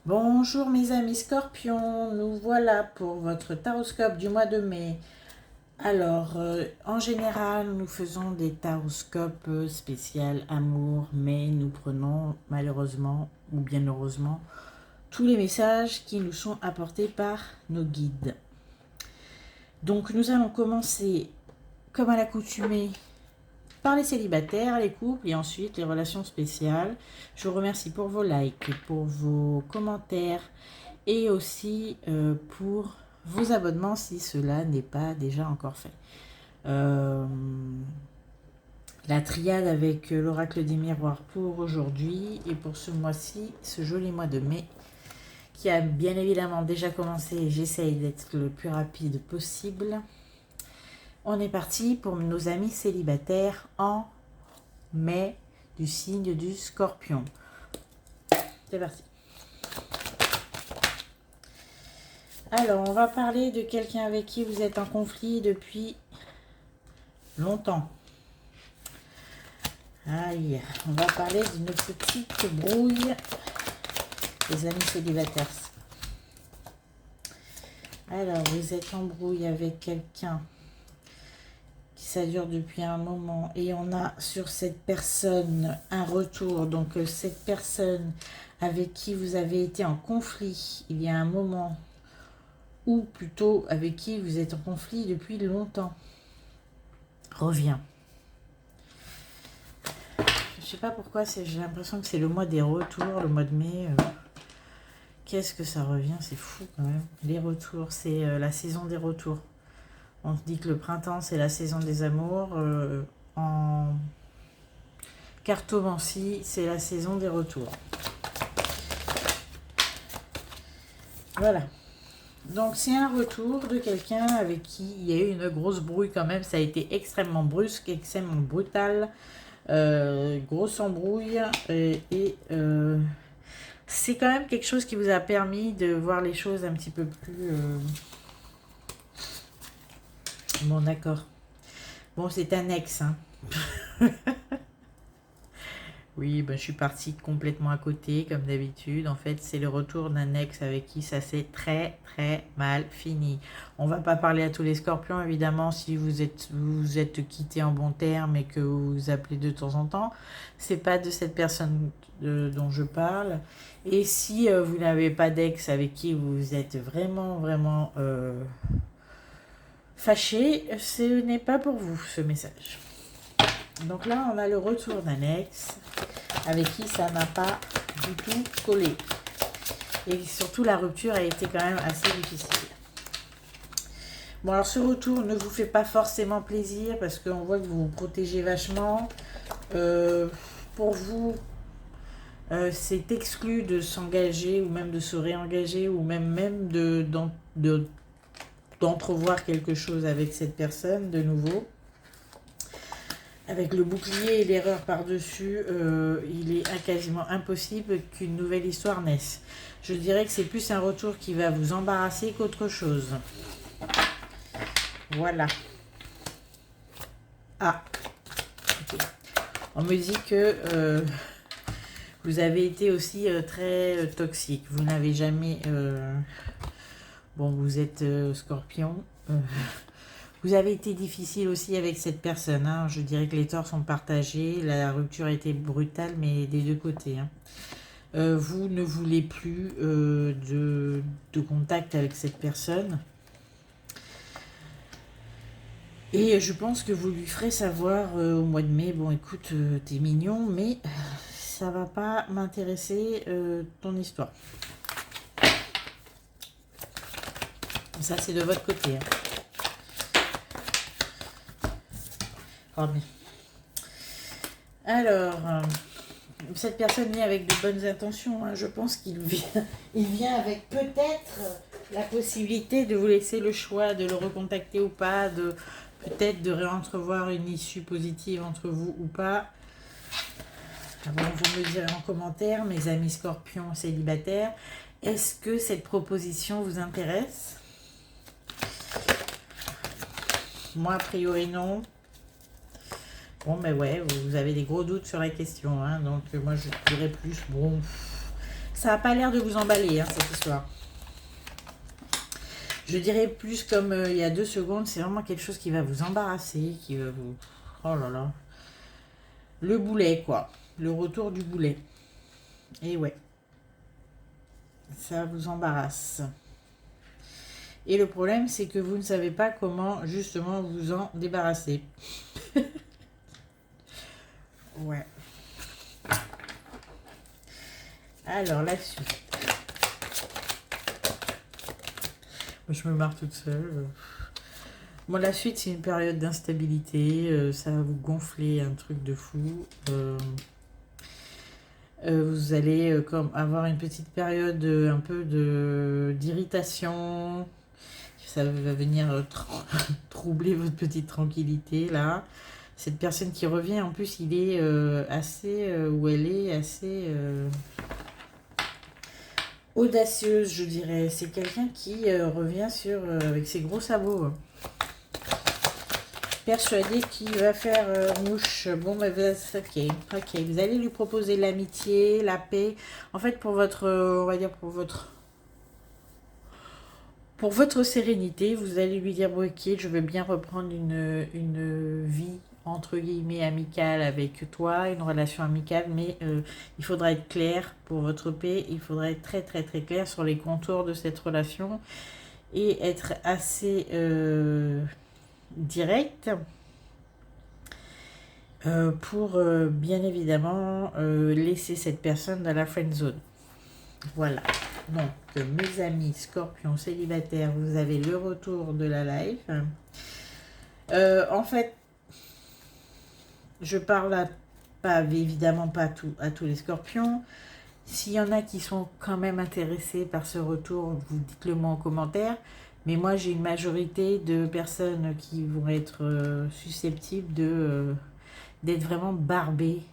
Bonjour mes amis scorpions, nous voilà pour votre taroscope du mois de mai. Alors, en général, nous faisons des taroscopes spéciaux amour, mais nous prenons malheureusement ou bien heureusement tous les messages qui nous sont apportés par nos guides. Donc, nous allons commencer, comme à l'accoutumée, par les célibataires, les couples et ensuite les relations spéciales. Je vous remercie pour vos likes, pour vos commentaires et aussi pour vos abonnements si cela n'est pas déjà encore fait. La triade avec l'oracle des miroirs pour aujourd'hui et pour ce mois-ci, ce joli mois de mai qui a bien évidemment déjà commencé et j'essaye d'être le plus rapide possible. On est parti pour nos amis célibataires en mai du signe du Scorpion. C'est parti. Alors, on va parler de quelqu'un avec qui vous êtes en conflit depuis longtemps. Aïe, on va parler d'une petite brouille des amis célibataires. Alors, vous êtes en brouille avec quelqu'un qui ça dure depuis un moment et on a sur cette personne un retour. Donc, cette personne avec qui vous avez été en conflit il y a un moment ou plutôt avec qui vous êtes en conflit depuis longtemps revient. Je sais pas pourquoi, j'ai l'impression que c'est le mois des retours, le mois de mai. Qu'est-ce que ça revient, c'est fou quand même. Les retours, c'est la saison des retours. On dit que le printemps, c'est la saison des amours. En cartomancie, c'est la saison des retours. Voilà. Donc, c'est un retour de quelqu'un avec qui il y a eu une grosse brouille quand même. Ça a été extrêmement brusque, extrêmement brutal. Grosse embrouille. C'est quand même quelque chose qui vous a permis de voir les choses un petit peu plus... Bon, d'accord. Bon, c'est un ex, hein. Oui, ben, je suis partie complètement à côté, comme d'habitude. En fait, c'est le retour d'un ex avec qui ça s'est très, très mal fini. On va pas parler à tous les scorpions, évidemment, si vous êtes quittés en bons termes et que vous vous appelez de temps en temps. C'est pas de cette personne dont je parle. Et si vous n'avez pas d'ex avec qui vous êtes vraiment, vraiment fâché, ce n'est pas pour vous, ce message. Donc là, on a le retour d'un ex avec qui ça n'a pas du tout collé. Et surtout, la rupture a été quand même assez difficile. Bon, alors ce retour ne vous fait pas forcément plaisir parce qu'on voit que vous vous protégez vachement. Pour vous, c'est exclu de s'engager ou même de se réengager ou même d'entrevoir quelque chose avec cette personne de nouveau. Avec le bouclier et l'erreur par-dessus, il est quasiment impossible qu'une nouvelle histoire naisse. Je dirais que c'est plus un retour qui va vous embarrasser qu'autre chose. Voilà. Ah. Okay. On me dit que vous avez été aussi très toxique. Vous n'avez jamais... Bon, vous êtes scorpion. Vous avez été difficile aussi avec cette personne. Hein. Je dirais que les torts sont partagés. La rupture a été brutale, mais des deux côtés. Hein. Vous ne voulez plus de contact avec cette personne. Et je pense que vous lui ferez savoir au mois de mai, bon écoute, t'es mignon, mais ça va pas m'intéresser ton histoire. Ça, c'est de votre côté. Hein. Oh, bien. Alors, cette personne vient avec de bonnes intentions. Hein. Je pense qu'il vient avec peut-être la possibilité de vous laisser le choix de le recontacter ou pas, peut-être de réentrevoir une issue positive entre vous ou pas. Bon, vous me direz en commentaire, mes amis scorpions célibataires, est-ce que cette proposition vous intéresse? Moi, a priori, non. Bon, mais ouais, vous avez des gros doutes sur la question, hein, donc moi je dirais plus, bon, ça n'a pas l'air de vous emballer, hein, cette histoire. Je dirais plus comme il y a 2 secondes, c'est vraiment quelque chose qui va vous embarrasser, qui va vous... Oh là là. Le boulet, quoi. Le retour du boulet. Et ouais. Ça vous embarrasse. Et le problème, c'est que vous ne savez pas comment, justement, vous en débarrasser. Ouais. Alors, la suite. Moi, je me marre toute seule. Bon, la suite, c'est une période d'instabilité. Ça va vous gonfler un truc de fou. Vous allez comme avoir une petite période un peu d'irritation. Ça va venir troubler votre petite tranquillité, là. Cette personne qui revient, en plus, il est assez... ou elle est assez... audacieuse, je dirais. C'est quelqu'un qui revient avec ses gros sabots. Persuadé qu'il va faire mouche. Bon, bah, ok. Vous allez lui proposer l'amitié, la paix. En fait, pour votre, on va dire, pour votre sérénité, vous allez lui dire, bon, ok, je veux bien reprendre une vie, entre guillemets, amicale avec toi, une relation amicale, mais il faudra être clair pour votre paix. Il faudra être très, très, très clair sur les contours de cette relation et être assez direct. Pour bien évidemment laisser cette personne dans la friend zone. Voilà. Donc, mes amis scorpions célibataires, vous avez le retour de la live. En fait, je parle évidemment pas à tous les scorpions. S'il y en a qui sont quand même intéressés par ce retour, vous dites-le moi en commentaire. Mais moi, j'ai une majorité de personnes qui vont être susceptibles d'être vraiment barbées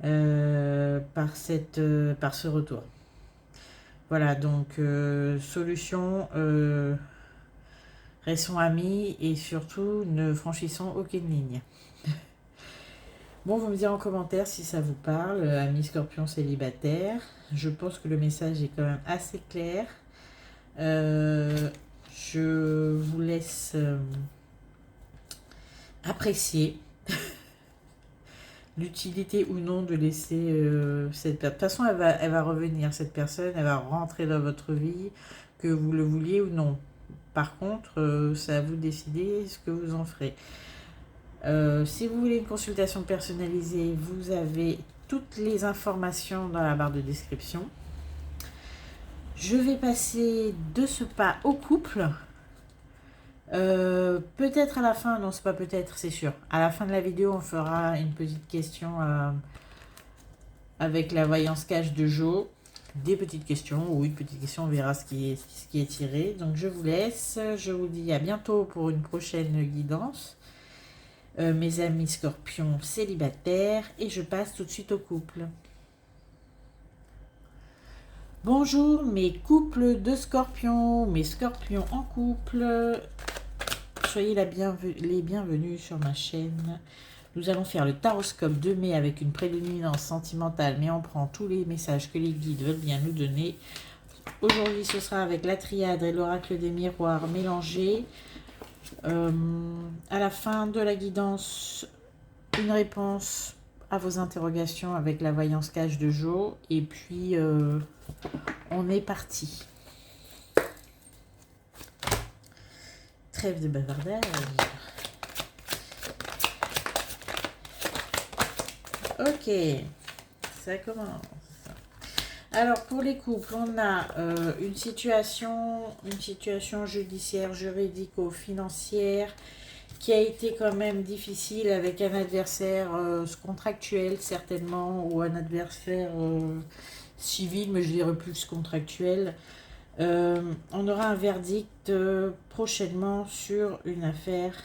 par ce retour. Voilà, donc solution, restons amis et surtout ne franchissons aucune ligne. Bon, vous me direz en commentaire si ça vous parle, amis scorpions célibataires. Je pense que le message est quand même assez clair. Je vous laisse apprécier l'utilité ou non de laisser cette personne. De toute façon, elle va revenir, cette personne, elle va rentrer dans votre vie, que vous le vouliez ou non. Par contre, c'est à vous de décider ce que vous en ferez. Si vous voulez une consultation personnalisée, vous avez toutes les informations dans la barre de description. Je vais passer de ce pas au couple. Peut-être à la fin, non c'est pas peut-être, c'est sûr. À la fin de la vidéo, on fera une petite question avec la voyance cache de Jo. Des petites questions, ou une petite question, on verra ce qui est tiré. Donc je vous laisse, je vous dis à bientôt pour une prochaine guidance. Mes amis scorpions célibataires, et je passe tout de suite au couple. Bonjour mes couples de scorpions, mes scorpions en couple. Soyez les bienvenus sur ma chaîne. Nous allons faire le taroscope de mai avec une prédominance sentimentale, mais on prend tous les messages que les guides veulent bien nous donner. Aujourd'hui, ce sera avec la triade et l'oracle des miroirs mélangés. À la fin de la guidance, une réponse à vos interrogations avec la voyance cache de Jo. Et puis, on est parti. Trêve de bavardage. Ok, ça commence. Alors pour les couples, on a une situation judiciaire, juridico-financière qui a été quand même difficile avec un adversaire contractuel certainement, ou un adversaire civil, mais je dirais plus contractuel. On aura un verdict prochainement sur une affaire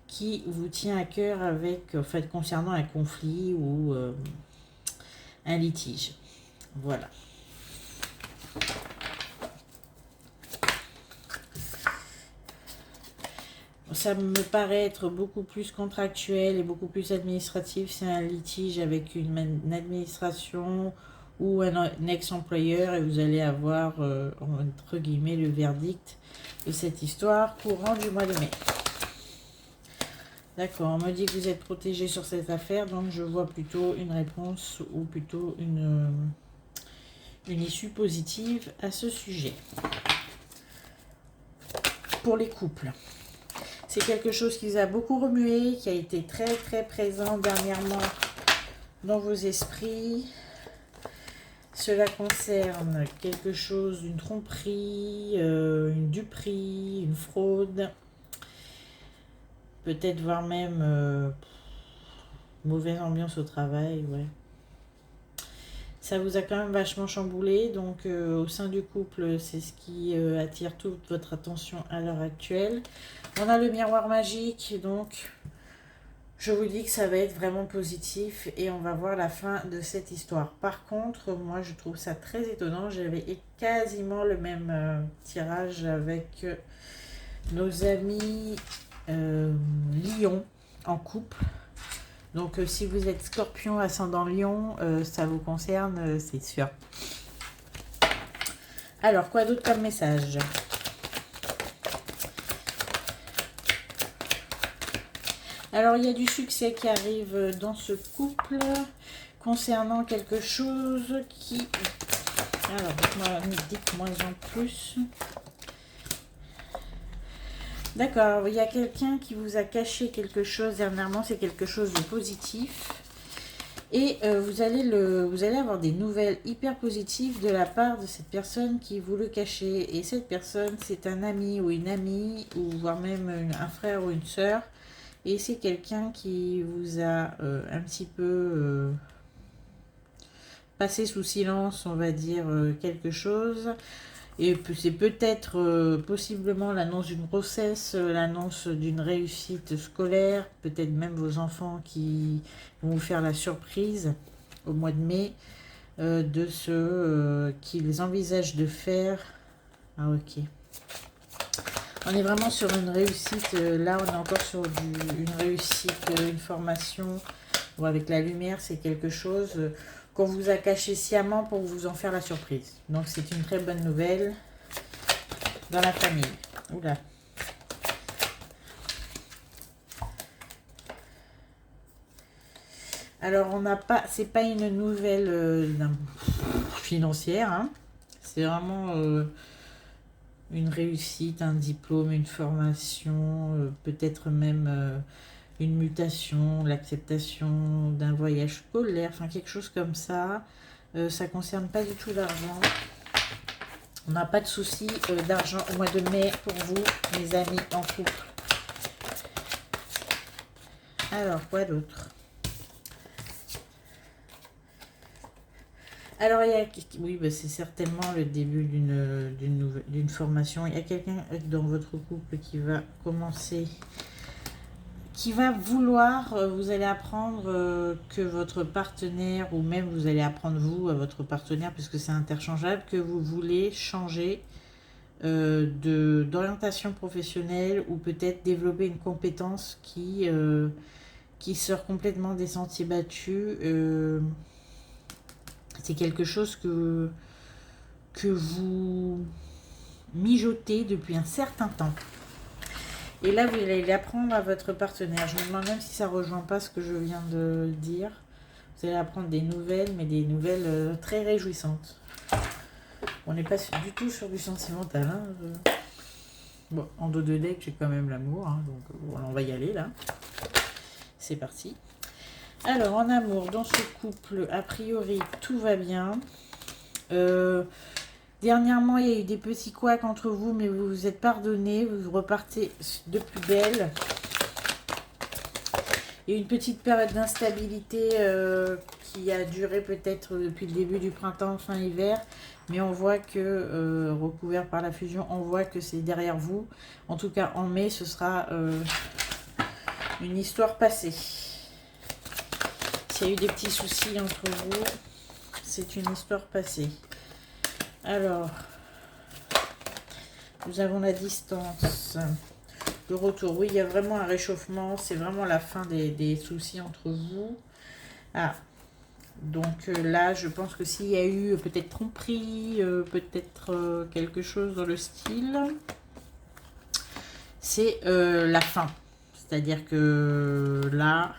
qui vous tient à cœur concernant un conflit ou un litige. Voilà. Ça me paraît être beaucoup plus contractuel et beaucoup plus administratif. C'est un litige avec une administration ou un ex-employeur, et vous allez avoir, entre guillemets, le verdict de cette histoire courant du mois de mai. D'accord, on me dit que vous êtes protégé sur cette affaire, donc je vois plutôt une réponse ou plutôt une issue positive à ce sujet. Pour les couples, c'est quelque chose qui vous a beaucoup remué, qui a été très très présent dernièrement dans vos esprits. Cela concerne quelque chose, une tromperie, une duperie, une fraude, peut-être voire même mauvaise ambiance au travail, ouais. Ça vous a quand même vachement chamboulé, donc au sein du couple, c'est ce qui attire toute votre attention à l'heure actuelle. On a le miroir magique, donc je vous dis que ça va être vraiment positif et on va voir la fin de cette histoire. Par contre, moi je trouve ça très étonnant, j'avais quasiment le même tirage avec nos amis Lion en couple. Donc si vous êtes Scorpion, ascendant Lion, ça vous concerne, c'est sûr. Alors, quoi d'autre comme message? Alors, il y a du succès qui arrive dans ce couple concernant quelque chose qui... Alors, dites-moi en plus. D'accord, il y a quelqu'un qui vous a caché quelque chose dernièrement, c'est quelque chose de positif. Et vous allez avoir des nouvelles hyper positives de la part de cette personne qui vous le cachait. Et cette personne, c'est un ami ou une amie, ou voire même un frère ou une sœur. Et c'est quelqu'un qui vous a un petit peu passé sous silence, on va dire, quelque chose. Et c'est peut-être possiblement l'annonce d'une grossesse, l'annonce d'une réussite scolaire, peut-être même vos enfants qui vont vous faire la surprise au mois de mai de ce qu'ils envisagent de faire. Ah ok. On est vraiment sur une réussite, là on est encore sur une réussite, une formation. Bon, avec la lumière, c'est quelque chose qu'on vous a caché sciemment pour vous en faire la surprise. Donc c'est une très bonne nouvelle dans la famille. Oula. Alors on n'a pas, c'est pas une nouvelle financière, hein. C'est vraiment une réussite, un diplôme, une formation, peut-être même une mutation, l'acceptation d'un voyage scolaire, enfin quelque chose comme ça. Ça concerne pas du tout l'argent. On n'a pas de souci d'argent au mois de mai pour vous, mes amis en couple. Alors, quoi d'autre? Alors, oui, bah, c'est certainement le début d'une formation. Il y a quelqu'un dans votre couple qui va commencer, qui va vouloir, vous allez apprendre que votre partenaire, ou même vous allez apprendre vous à votre partenaire, puisque c'est interchangeable, que vous voulez changer d'orientation professionnelle, ou peut-être développer une compétence qui sort complètement des sentiers battus. C'est quelque chose que vous mijotez depuis un certain temps. Et là, vous allez l'apprendre à votre partenaire. Je me demande même si ça ne rejoint pas ce que je viens de dire. Vous allez apprendre des nouvelles, mais des nouvelles très réjouissantes. On n'est pas du tout sur du sentimental. Hein. Bon, en dos de deck, j'ai quand même l'amour. Hein, donc, voilà, on va y aller là. C'est parti. Alors, en amour, dans ce couple, a priori, tout va bien. Dernièrement, il y a eu des petits couacs entre vous, mais vous vous êtes pardonnés. Vous repartez de plus belle. Il y a eu une petite période d'instabilité qui a duré peut-être depuis le début du printemps, fin hiver. Mais on voit que, recouvert par la fusion, on voit que c'est derrière vous. En tout cas, en mai, ce sera une histoire passée. S'il y a eu des petits soucis entre vous, c'est une histoire passée. Alors, nous avons la distance. Le retour, oui, il y a vraiment un réchauffement. C'est vraiment la fin des soucis entre vous. Ah, Donc là, je pense que s'il y a eu peut-être tromperie, peut-être quelque chose dans le style, c'est la fin. C'est-à-dire que là,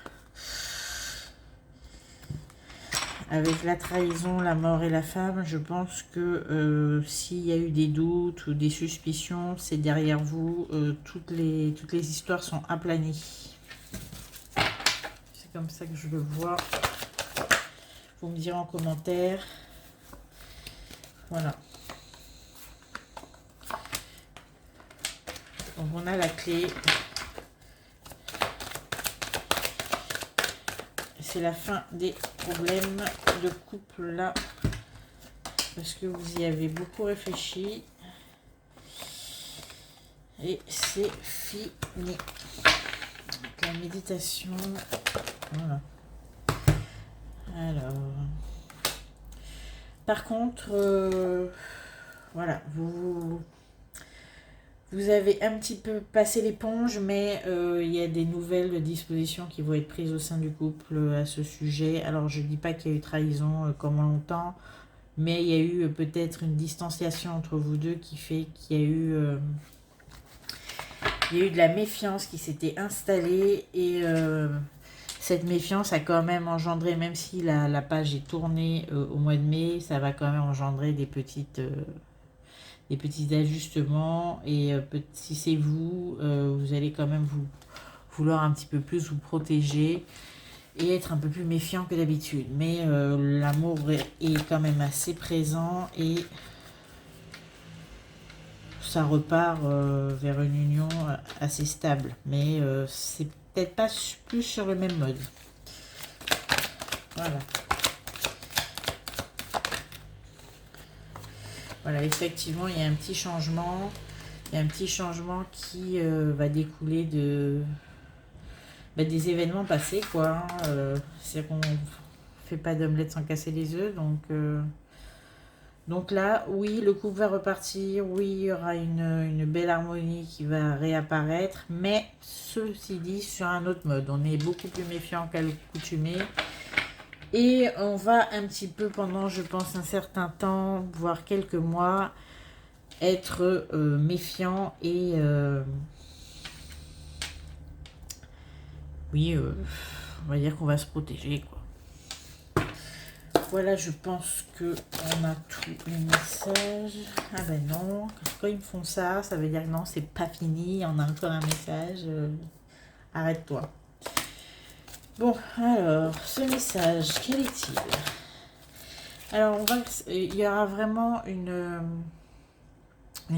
avec la trahison, la mort et la femme, je pense que s'il y a eu des doutes ou des suspicions, c'est derrière vous. Toutes les histoires sont aplanies. C'est comme ça que je le vois. Vous me direz en commentaire. Voilà. Donc on a la clé. C'est la fin des problèmes de couple là. Parce que vous y avez beaucoup réfléchi. Et c'est fini. La méditation. Voilà. Alors. Par contre, voilà, vous avez un petit peu passé l'éponge, mais il y a des nouvelles dispositions qui vont être prises au sein du couple à ce sujet. Alors, je ne dis pas qu'il y a eu trahison comme on l'entend, mais il y a eu peut-être une distanciation entre vous deux qui fait qu'il y a eu, de la méfiance qui s'était installée et cette méfiance a quand même engendré, même si la page est tournée au mois de mai, ça va quand même engendrer des petits ajustements. Et si c'est vous, vous allez quand même vouloir un petit peu plus vous protéger et être un peu plus méfiant que d'habitude. Mais l'amour est quand même assez présent et ça repart vers une union assez stable. Mais c'est peut-être pas plus sur le même mode. Voilà. Voilà, effectivement, il y a un petit changement. Il y a un petit changement qui va découler de des événements passés, quoi. C'est qu'on fait pas d'omelette sans casser les œufs. Donc là, oui, le couple va repartir. Oui, il y aura une belle harmonie qui va réapparaître. Mais ceci dit, sur un autre mode. On est beaucoup plus méfiant qu'à l'accoutumée. Et on va un petit peu, pendant, je pense, un certain temps, voire quelques mois, être méfiant et... oui, on va dire qu'on va se protéger, quoi. Voilà, je pense que on a tous les messages. Ah ben non, quand ils me font ça, ça veut dire que non, c'est pas fini, on a encore un message. Arrête-toi. Bon, alors, ce message, quel est-il? Alors, il y aura vraiment une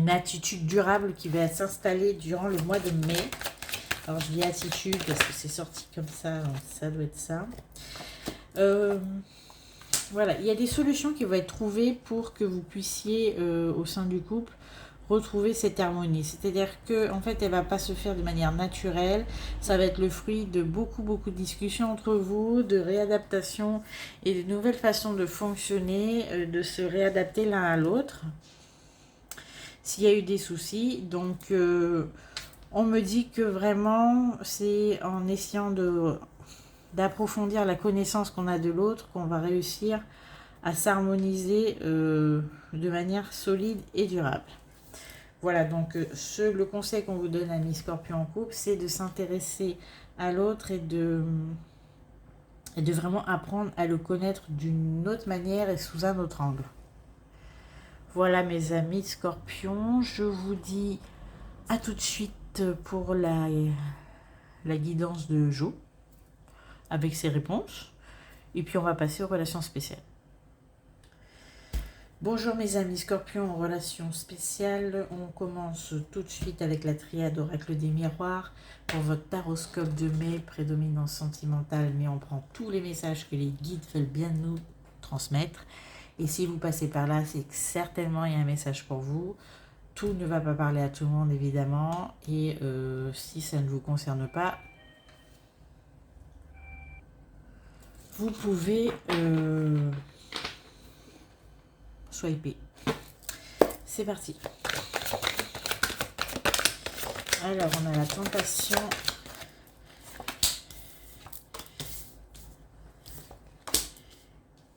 attitude durable qui va s'installer durant le mois de mai. Alors, je dis attitude parce que c'est sorti comme ça, donc ça doit être ça. Voilà, il y a des solutions qui vont être trouvées pour que vous puissiez, au sein du couple, retrouver cette harmonie. C'est-à-dire que en fait, elle va pas se faire de manière naturelle. Ça va être le fruit de beaucoup de discussions entre vous, de réadaptation et de nouvelles façons de fonctionner, de se réadapter l'un à l'autre. S'il y a eu des soucis, donc on me dit que vraiment, c'est en essayant d'approfondir la connaissance qu'on a de l'autre qu'on va réussir à s'harmoniser de manière solide et durable. Voilà, donc le conseil qu'on vous donne, amis Scorpion en couple, c'est de s'intéresser à l'autre et de vraiment apprendre à le connaître d'une autre manière et sous un autre angle. Voilà mes amis Scorpion, je vous dis à tout de suite pour la guidance de Jo, avec ses réponses, et puis on va passer aux relations spéciales. Bonjour mes amis Scorpions en relation spéciale, on commence tout de suite avec la triade oracle des miroirs pour votre taroscope de mai, prédominance sentimentale, mais on prend tous les messages que les guides veulent bien nous transmettre. Et si vous passez par là, c'est que certainement il y a un message pour vous. Tout ne va pas parler à tout le monde évidemment, et si ça ne vous concerne pas, vous pouvez... swiper. C'est parti. Alors, on a la tentation.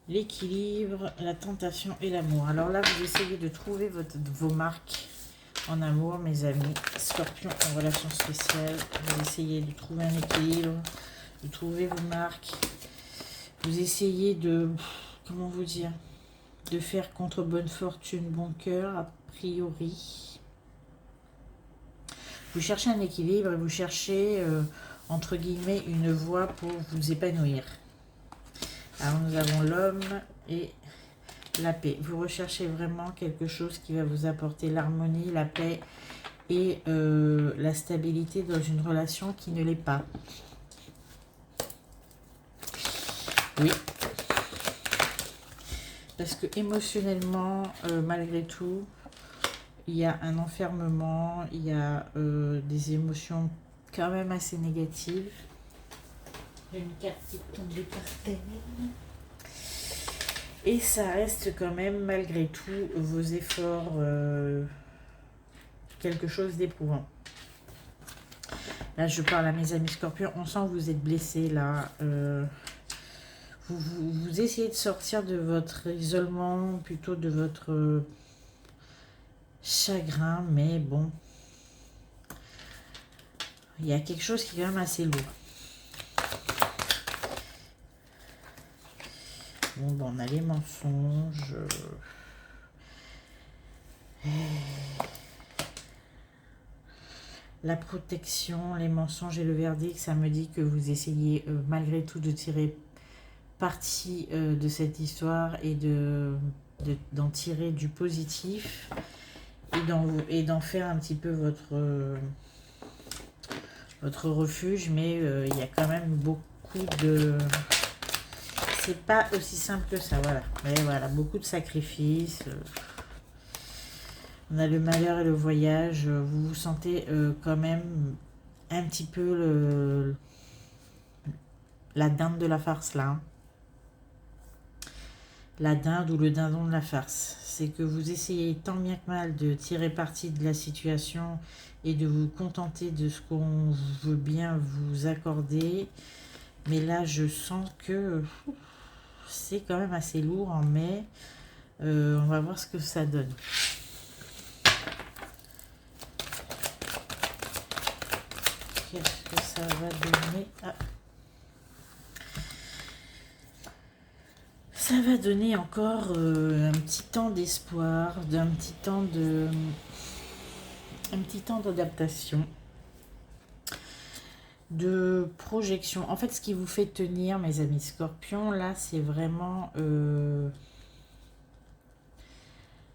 l'équilibre, la tentation et l'amour. Alors là, vous essayez de trouver vos marques en amour, mes amis. Scorpion en relation spéciale. Vous essayez de trouver un équilibre, de trouver vos marques. Vous essayez de, comment vous dire, de faire contre bonne fortune, bon cœur, a priori. Vous cherchez un équilibre et vous cherchez, entre guillemets, une voie pour vous épanouir. Alors nous avons l'homme et la paix. Vous recherchez vraiment quelque chose qui va vous apporter l'harmonie, la paix et la stabilité dans une relation qui ne l'est pas. Oui. Parce que émotionnellement, malgré tout, il y a un enfermement, il y a des émotions quand même assez négatives. Il y a une carte qui tombe de par terre. Et ça reste quand même, malgré tout, vos efforts, quelque chose d'éprouvant. Là, je parle à mes amis scorpions. On sent que vous êtes blessés, là. Vous essayez de sortir de votre isolement, plutôt de votre chagrin. Mais bon, il y a quelque chose qui est quand même assez lourd. Bon, on a les mensonges. La protection, les mensonges et le verdict, ça me dit que vous essayez malgré tout de tirer parti de cette histoire et d'en tirer du positif et d'en faire un petit peu votre refuge, mais il y a quand même beaucoup de... C'est pas aussi simple que ça, voilà. Mais voilà, beaucoup de sacrifices. On a le malheur et le voyage. Vous vous sentez quand même un petit peu la dinde de la farce, là. Hein. La dinde ou le dindon de la farce. C'est que vous essayez tant bien que mal de tirer parti de la situation et de vous contenter de ce qu'on veut bien vous accorder. Mais là, je sens que c'est quand même assez lourd en mai. On va voir ce que ça donne. Qu'est-ce que ça va donner? Ça va donner encore un petit temps d'espoir, un petit temps d'adaptation, de projection. En fait, ce qui vous fait tenir, mes amis scorpions, là, c'est vraiment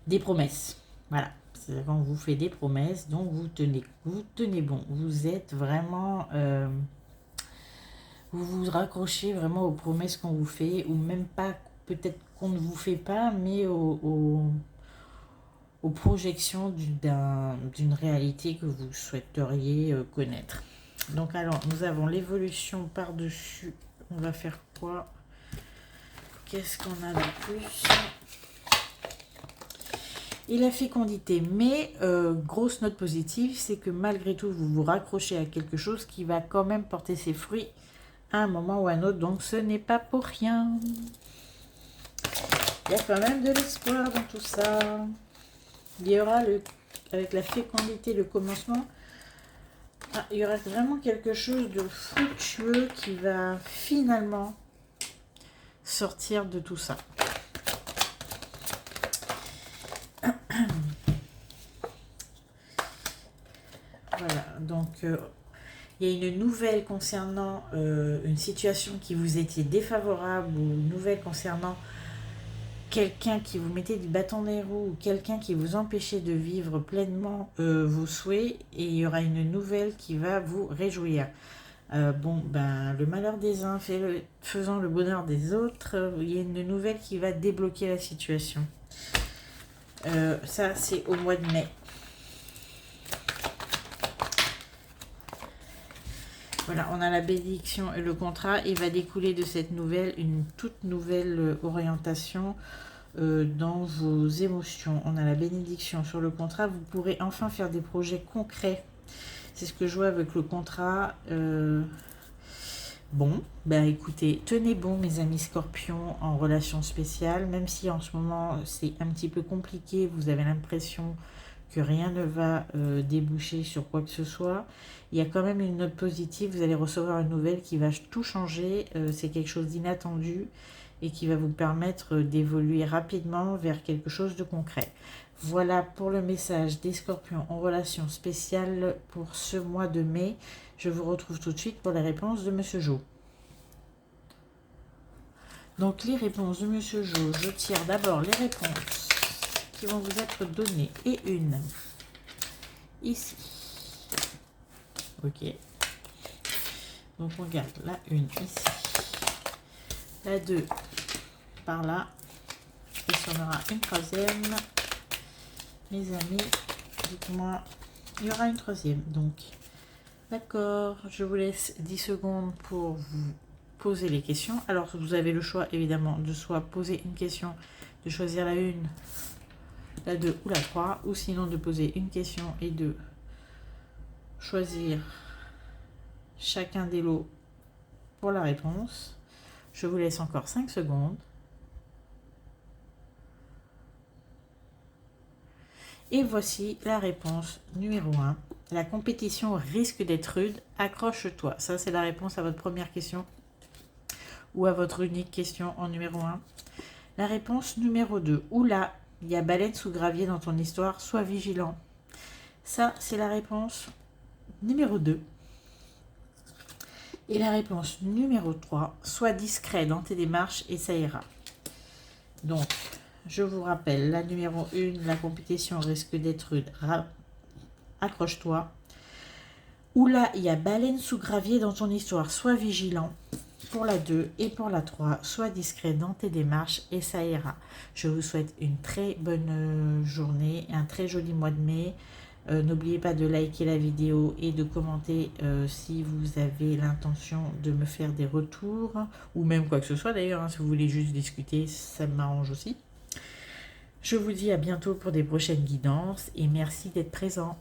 des promesses. Voilà. C'est quand on vous fait des promesses, donc vous tenez bon. Vous êtes vraiment... vous vous raccrochez vraiment aux promesses qu'on vous fait, ou même pas, peut-être qu'on ne vous fait pas, mais aux projections d'une réalité que vous souhaiteriez connaître. Donc alors, nous avons l'évolution par-dessus. On va faire quoi? Qu'est-ce qu'on a de plus? Et la fécondité. Mais grosse note positive, c'est que malgré tout, vous vous raccrochez à quelque chose qui va quand même porter ses fruits à un moment ou à un autre. Donc ce n'est pas pour rien. Il y a quand même de l'espoir dans tout ça. Il y aura, avec la fécondité, le commencement. Il y aura vraiment quelque chose de fructueux qui va finalement sortir de tout ça. Voilà, donc il y a une nouvelle concernant une situation qui vous était défavorable, ou une nouvelle concernant quelqu'un qui vous mettait du bâton dans les roues, ou quelqu'un qui vous empêchait de vivre pleinement vos souhaits, et il y aura une nouvelle qui va vous réjouir. Le malheur des uns faisant le bonheur des autres, il y a une nouvelle qui va débloquer la situation. Ça, c'est au mois de mai. Voilà, on a la bénédiction et le contrat. Il va découler de cette nouvelle une toute nouvelle orientation dans vos émotions. On a la bénédiction sur le contrat. Vous pourrez enfin faire des projets concrets. C'est ce que je vois avec le contrat. Bon, bah écoutez, tenez bon mes amis scorpions en relation spéciale, même si en ce moment c'est un petit peu compliqué, vous avez l'impression que rien ne va déboucher sur quoi que ce soit, il y a quand même une note positive, vous allez recevoir une nouvelle qui va tout changer, c'est quelque chose d'inattendu et qui va vous permettre d'évoluer rapidement vers quelque chose de concret. Voilà pour le message des scorpions en relation spéciale pour ce mois de mai. Je vous retrouve tout de suite pour les réponses de Monsieur Jo. Donc les réponses de Monsieur Jo, je tire d'abord les réponses qui vont vous être données. Et une, ici. Ok. Donc on garde la une ici. La 2 par là. Et si on aura une troisième, mes amis, dites-moi, il y aura une troisième. Donc, d'accord, je vous laisse 10 secondes pour vous poser les questions. Alors, vous avez le choix, évidemment, de soit poser une question, de choisir la 1, la 2 ou la 3, ou sinon de poser une question et de choisir chacun des lots pour la réponse. Je vous laisse encore 5 secondes. Et voici la réponse numéro 1. La compétition risque d'être rude, accroche-toi. Ça, c'est la réponse à votre première question ou à votre unique question en numéro 1. La réponse numéro 2. Oula, il y a baleine sous gravier dans ton histoire, sois vigilant. Ça, c'est la réponse numéro 2. Et la réponse numéro 3. Sois discret dans tes démarches et ça ira. Donc, je vous rappelle, la numéro 1, la compétition risque d'être rude. Accroche-toi. Oula, il y a baleine sous gravier dans ton histoire, sois vigilant. Pour la 2 et pour la 3, sois discret dans tes démarches et ça ira. Je vous souhaite une très bonne journée, un très joli mois de mai. N'oubliez pas de liker la vidéo et de commenter si vous avez l'intention de me faire des retours ou même quoi que ce soit d'ailleurs, hein, si vous voulez juste discuter, ça m'arrange aussi. Je vous dis à bientôt pour des prochaines guidances et merci d'être présent.